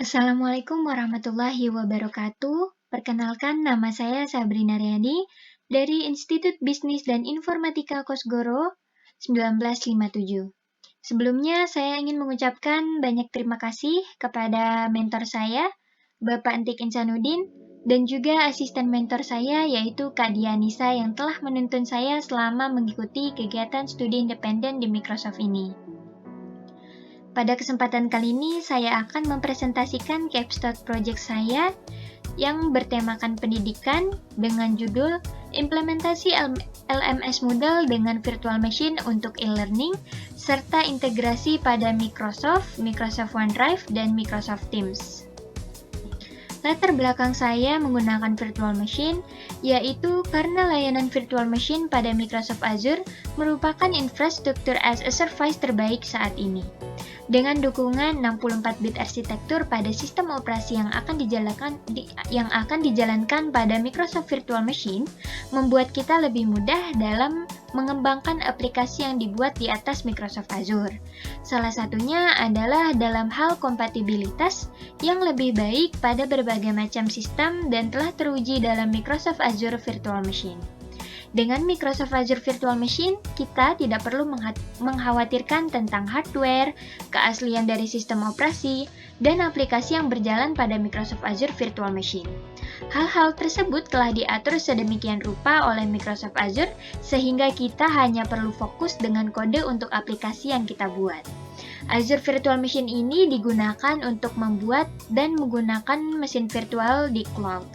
Assalamualaikum warahmatullahi wabarakatuh. Perkenalkan, nama saya Sabrina Riyadi dari Institut Bisnis dan Informatika Kosgoro 1957. Sebelumnya, saya ingin mengucapkan banyak terima kasih kepada mentor saya, Bapak Entik Insanuddin, dan juga asisten mentor saya, yaitu Kak Dianisa yang telah menuntun saya selama mengikuti kegiatan studi independen di Microsoft ini. Pada kesempatan kali ini, saya akan mempresentasikan capstone project saya yang bertemakan pendidikan dengan judul Implementasi LMS Moodle dengan Virtual Machine untuk e-learning, serta integrasi pada Microsoft OneDrive, dan Microsoft Teams. Latar belakang saya menggunakan virtual machine, yaitu karena layanan virtual machine pada Microsoft Azure merupakan infrastruktur as a service terbaik saat ini. Dengan dukungan 64-bit arsitektur pada sistem operasi yang akan dijalankan pada Microsoft Virtual Machine, membuat kita lebih mudah dalam mengembangkan aplikasi yang dibuat di atas Microsoft Azure. Salah satunya adalah dalam hal kompatibilitas yang lebih baik pada berbagai macam sistem dan telah teruji dalam Microsoft Azure Virtual Machine. Dengan Microsoft Azure Virtual Machine, kita tidak perlu mengkhawatirkan tentang hardware, keaslian dari sistem operasi, dan aplikasi yang berjalan pada Microsoft Azure Virtual Machine. Hal-hal tersebut telah diatur sedemikian rupa oleh Microsoft Azure sehingga kita hanya perlu fokus dengan kode untuk aplikasi yang kita buat. Azure Virtual Machine ini digunakan untuk membuat dan menggunakan mesin virtual di cloud.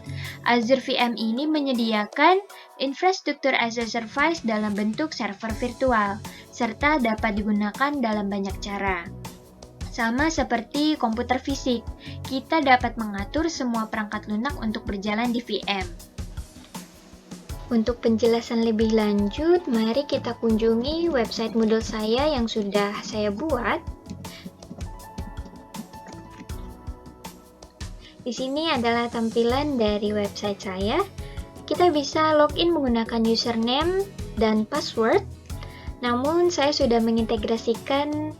Azure VM ini menyediakan infrastruktur as a service dalam bentuk server virtual, serta dapat digunakan dalam banyak cara. Sama seperti komputer fisik, kita dapat mengatur semua perangkat lunak untuk berjalan di VM. Untuk penjelasan lebih lanjut, mari kita kunjungi website Moodle saya yang sudah saya buat. Di sini adalah tampilan dari website saya. Kita bisa login menggunakan username dan password. Namun saya sudah mengintegrasikan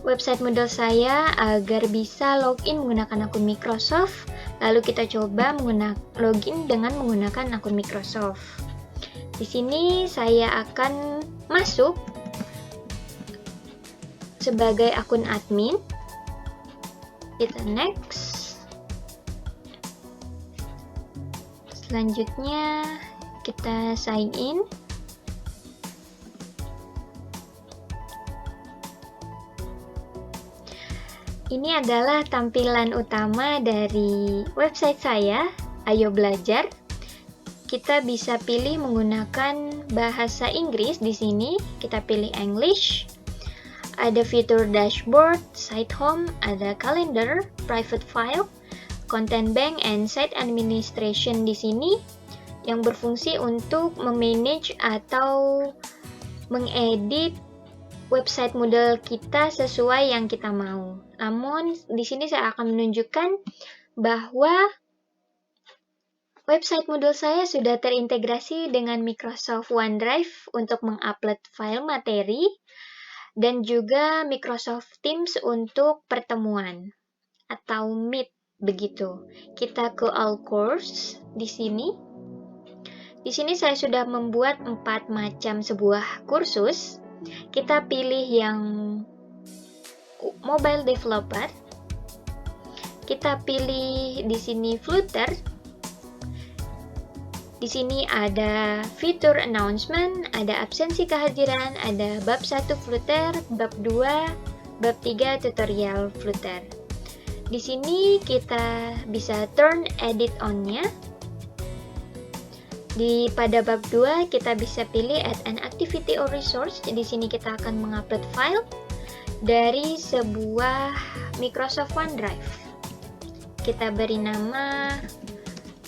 website Moodle saya agar bisa login menggunakan akun Microsoft. Lalu kita coba login dengan menggunakan akun Microsoft. Di sini saya akan masuk sebagai akun admin. Kita next. Selanjutnya kita sign in. Ini adalah tampilan utama dari website saya, Ayo Belajar. Kita bisa pilih menggunakan bahasa Inggris di sini. Kita pilih English. Ada fitur dashboard, site home, ada calendar, private file, content bank, and site administration di sini yang berfungsi untuk memanage atau mengedit website Moodle kita sesuai yang kita mau. Namun di sini saya akan menunjukkan bahwa website Moodle saya sudah terintegrasi dengan Microsoft OneDrive untuk mengupload file materi dan juga Microsoft Teams untuk pertemuan atau Meet. Begitu. Kita ke all course di sini. Di sini saya sudah membuat 4 macam sebuah kursus. Kita pilih yang mobile developer. Kita pilih di sini Flutter. Di sini ada fitur announcement, ada absensi kehadiran, ada bab 1 Flutter, bab 2, bab 3 tutorial Flutter. Di sini kita bisa turn edit on-nya. Pada bab 2 kita bisa pilih add an activity or resource. Di sini kita akan mengupload file dari sebuah Microsoft OneDrive. Kita beri nama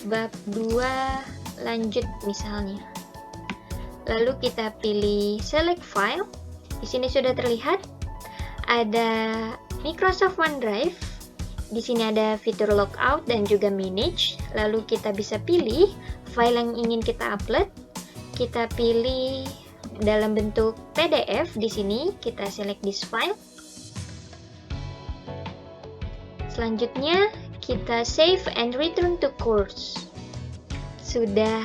bab 2 lanjut misalnya. Lalu kita pilih select file. Di sini sudah terlihat ada Microsoft OneDrive. Di sini ada fitur logout dan juga manage. Lalu kita bisa pilih file yang ingin kita upload. Kita pilih dalam bentuk PDF. Di sini kita select this file. Selanjutnya, kita save and return to course. Sudah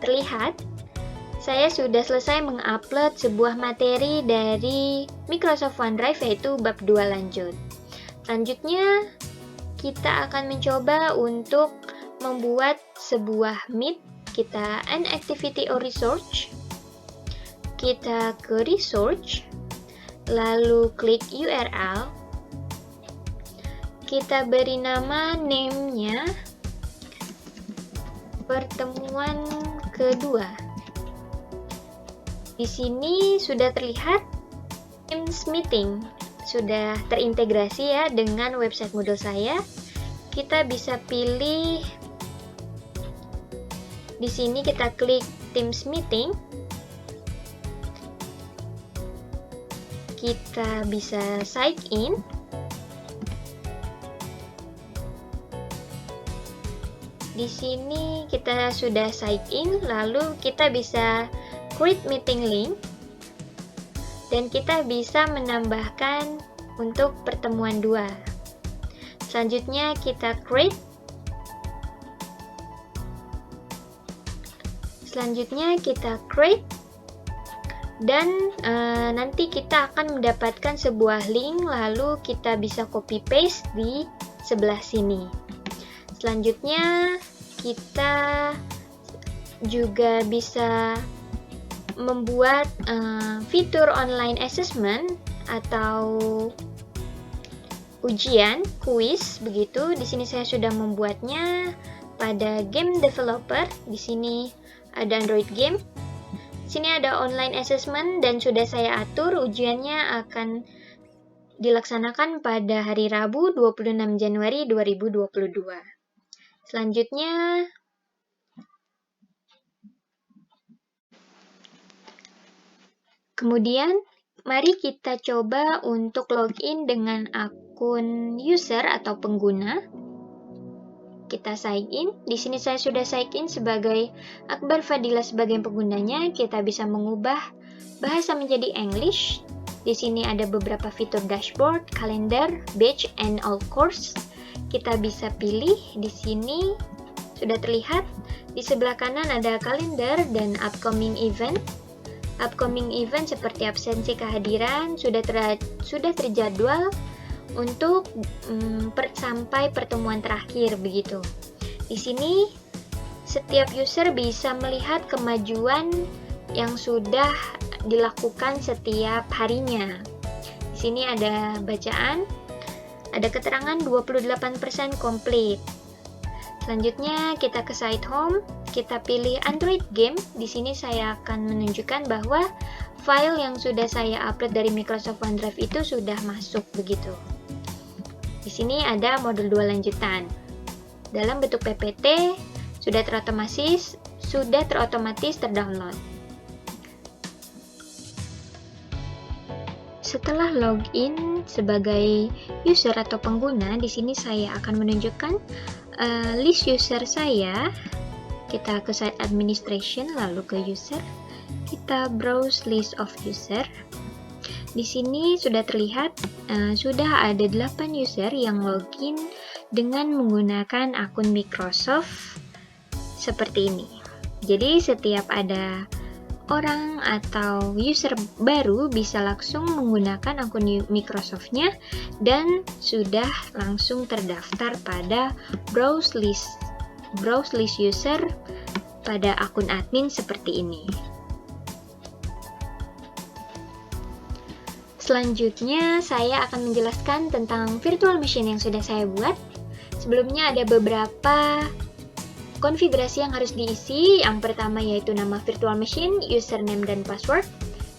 terlihat, saya sudah selesai mengupload sebuah materi dari Microsoft OneDrive, yaitu bab 2 lanjut. Selanjutnya, kita akan mencoba untuk membuat sebuah Meet. Kita an activity or research. Kita ke research, lalu klik URL. Kita beri nama name-nya pertemuan kedua. Di sini sudah terlihat Teams Meeting. Sudah terintegrasi ya dengan website Moodle saya. Kita bisa pilih di sini, kita klik Teams Meeting. Kita bisa sign in. Di sini kita sudah sign in, lalu kita bisa create meeting link. Dan kita bisa menambahkan untuk pertemuan 2. Selanjutnya kita create. Dan nanti kita akan mendapatkan sebuah link, lalu kita bisa copy paste di sebelah sini. Selanjutnya kita juga bisa membuat fitur online assessment atau ujian, kuis begitu. Di sini saya sudah membuatnya pada game developer. Di sini ada Android game. Di sini ada online assessment dan sudah saya atur ujiannya akan dilaksanakan pada hari Rabu 26 Januari 2022. Selanjutnya kemudian, mari kita coba untuk login dengan akun user atau pengguna. Kita sign in. Di sini saya sudah sign in sebagai Akbar Fadila sebagai penggunanya. Kita bisa mengubah bahasa menjadi English. Di sini ada beberapa fitur dashboard, kalender, batch, and all course. Kita bisa pilih. Di sini sudah terlihat. Di sebelah kanan ada kalender dan upcoming event. Upcoming event seperti absensi kehadiran sudah terjadwal untuk sampai pertemuan terakhir begitu. Di sini setiap user bisa melihat kemajuan yang sudah dilakukan setiap harinya. Di sini ada bacaan, ada keterangan 28% complete. Selanjutnya kita ke site home, kita pilih Android game. Di sini saya akan menunjukkan bahwa file yang sudah saya upload dari Microsoft OneDrive itu sudah masuk begitu. Di sini ada modul 2 lanjutan. Dalam bentuk PPT sudah terotomatis terdownload. Setelah login sebagai user atau pengguna, di sini saya akan menunjukkan list user saya. Kita ke site administration, lalu ke user. Kita browse list of user. Di sini sudah terlihat sudah ada 8 user yang login dengan menggunakan akun Microsoft seperti ini. Jadi setiap ada orang atau user baru bisa langsung menggunakan akun Microsoft-nya dan sudah langsung terdaftar pada browse list user pada akun admin seperti ini. Selanjutnya saya akan menjelaskan tentang virtual machine yang sudah saya buat. Sebelumnya ada beberapa konfigurasi yang harus diisi. Yang pertama yaitu nama virtual machine, username dan password.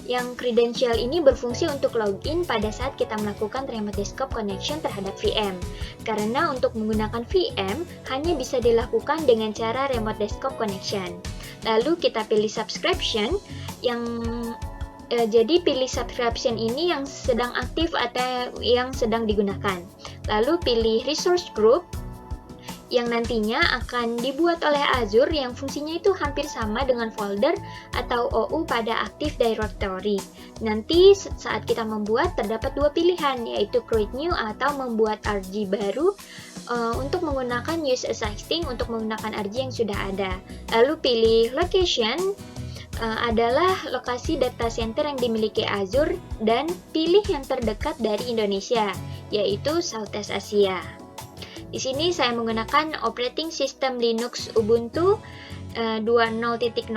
Yang credential ini berfungsi untuk login pada saat kita melakukan remote desktop connection terhadap VM. Karena untuk menggunakan VM hanya bisa dilakukan dengan cara remote desktop connection. Lalu kita pilih subscription jadi pilih subscription ini yang sedang aktif atau yang sedang digunakan. Lalu pilih resource group yang nantinya akan dibuat oleh Azure yang fungsinya itu hampir sama dengan folder atau OU pada Active Directory. Nanti saat kita membuat terdapat dua pilihan, yaitu create new atau membuat RG baru untuk menggunakan use existing untuk menggunakan RG yang sudah ada. Lalu pilih location adalah lokasi data center yang dimiliki Azure dan pilih yang terdekat dari Indonesia, yaitu Southeast Asia. Di sini saya menggunakan operating system Linux Ubuntu 20.04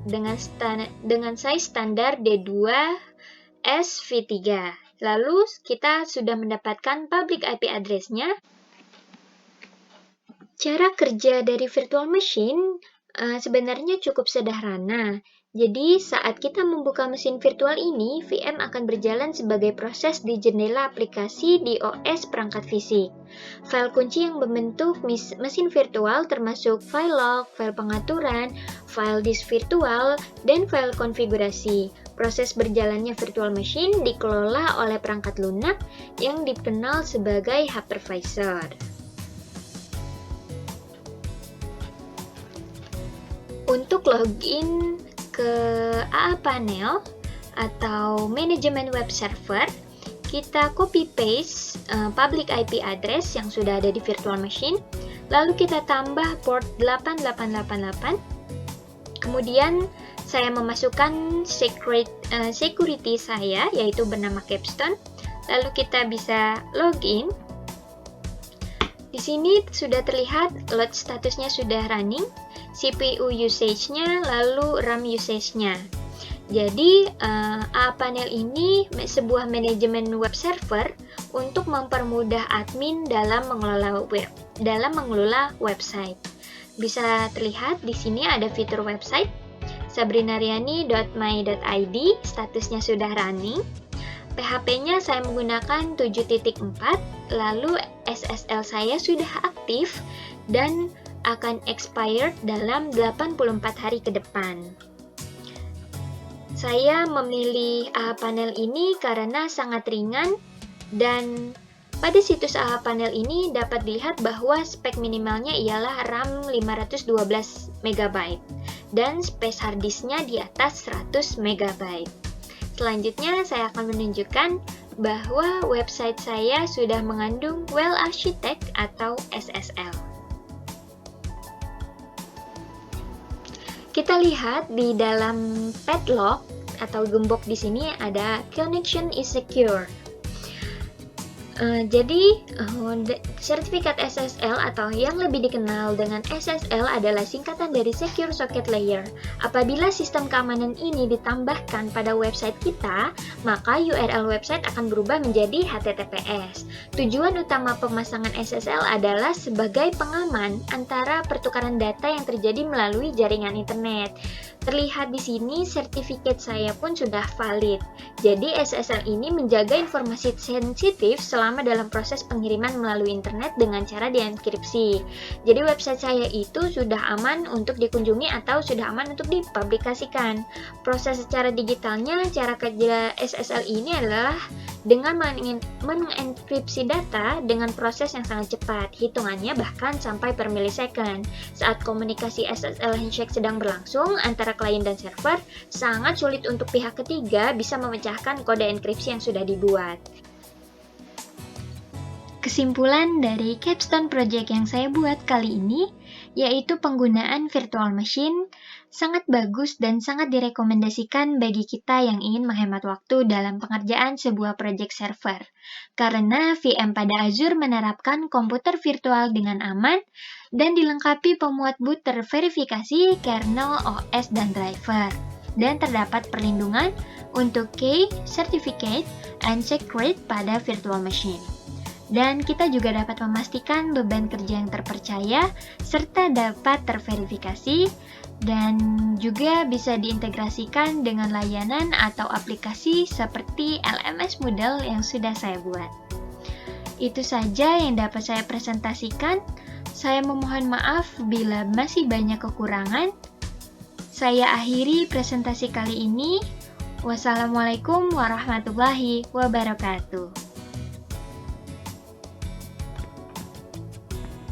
dengan size standar D2SV3. Lalu kita sudah mendapatkan public IP address-nya. Cara kerja dari virtual machine sebenarnya cukup sederhana. Jadi, saat kita membuka mesin virtual ini, VM akan berjalan sebagai proses di jendela aplikasi di OS perangkat fisik. File kunci yang membentuk mesin virtual termasuk file log, file pengaturan, file disk virtual, dan file konfigurasi. Proses berjalannya virtual machine dikelola oleh perangkat lunak yang dikenal sebagai hypervisor. Untuk login ke AA Panel atau manajemen web server, kita copy paste public IP address yang sudah ada di virtual machine, lalu kita tambah port 8888. Kemudian saya memasukkan security saya, yaitu bernama Capstone, lalu kita bisa login. Di sini sudah terlihat load statusnya sudah running, CPU usage-nya, lalu RAM usage-nya. Jadi, AA Panel ini sebuah manajemen web server untuk mempermudah admin dalam mengelola website. Bisa terlihat di sini ada fitur website sabrinariani.my.id, statusnya sudah running. PHP-nya saya menggunakan 7.4, lalu SSL saya sudah aktif dan akan expired dalam 84 hari ke depan. Saya memilih AA Panel ini karena sangat ringan dan pada situs AA Panel ini dapat dilihat bahwa spek minimalnya ialah RAM 512 MB dan space hard disk-nya di atas 100 MB. Selanjutnya saya akan menunjukkan bahwa website saya sudah mengandung Well Architect atau SSL. Kita lihat di dalam padlock atau gembok di sini ada connection is secure. Jadi, sertifikat SSL atau yang lebih dikenal dengan SSL adalah singkatan dari Secure Socket Layer. Apabila sistem keamanan ini ditambahkan pada website kita, maka URL website akan berubah menjadi HTTPS. Tujuan utama pemasangan SSL adalah sebagai pengaman antara pertukaran data yang terjadi melalui jaringan internet. Terlihat di sini sertifikat saya pun sudah valid. Jadi SSL ini menjaga informasi sensitif selama dalam proses pengiriman melalui internet dengan cara dienkripsi. Jadi website saya itu sudah aman untuk dikunjungi atau sudah aman untuk dipublikasikan. Proses secara digitalnya, cara kerja SSL ini adalah dengan mengenkripsi data dengan proses yang sangat cepat, hitungannya bahkan sampai per millisecond. Saat komunikasi SSL handshake sedang berlangsung antara klien dan server, sangat sulit untuk pihak ketiga bisa memecahkan kode enkripsi yang sudah dibuat. Kesimpulan dari Capstone Project yang saya buat kali ini, yaitu penggunaan virtual machine sangat bagus dan sangat direkomendasikan bagi kita yang ingin menghemat waktu dalam pengerjaan sebuah project server. Karena VM pada Azure menerapkan komputer virtual dengan aman dan dilengkapi pemuat boot terverifikasi kernel, OS, dan driver. Dan terdapat perlindungan untuk key, certificate, and secret pada virtual machine. Dan kita juga dapat memastikan beban kerja yang terpercaya serta dapat terverifikasi dan juga bisa diintegrasikan dengan layanan atau aplikasi seperti LMS Moodle yang sudah saya buat. Itu saja yang dapat saya presentasikan. Saya memohon maaf bila masih banyak kekurangan. Saya akhiri presentasi kali ini. Wassalamualaikum warahmatullahi wabarakatuh.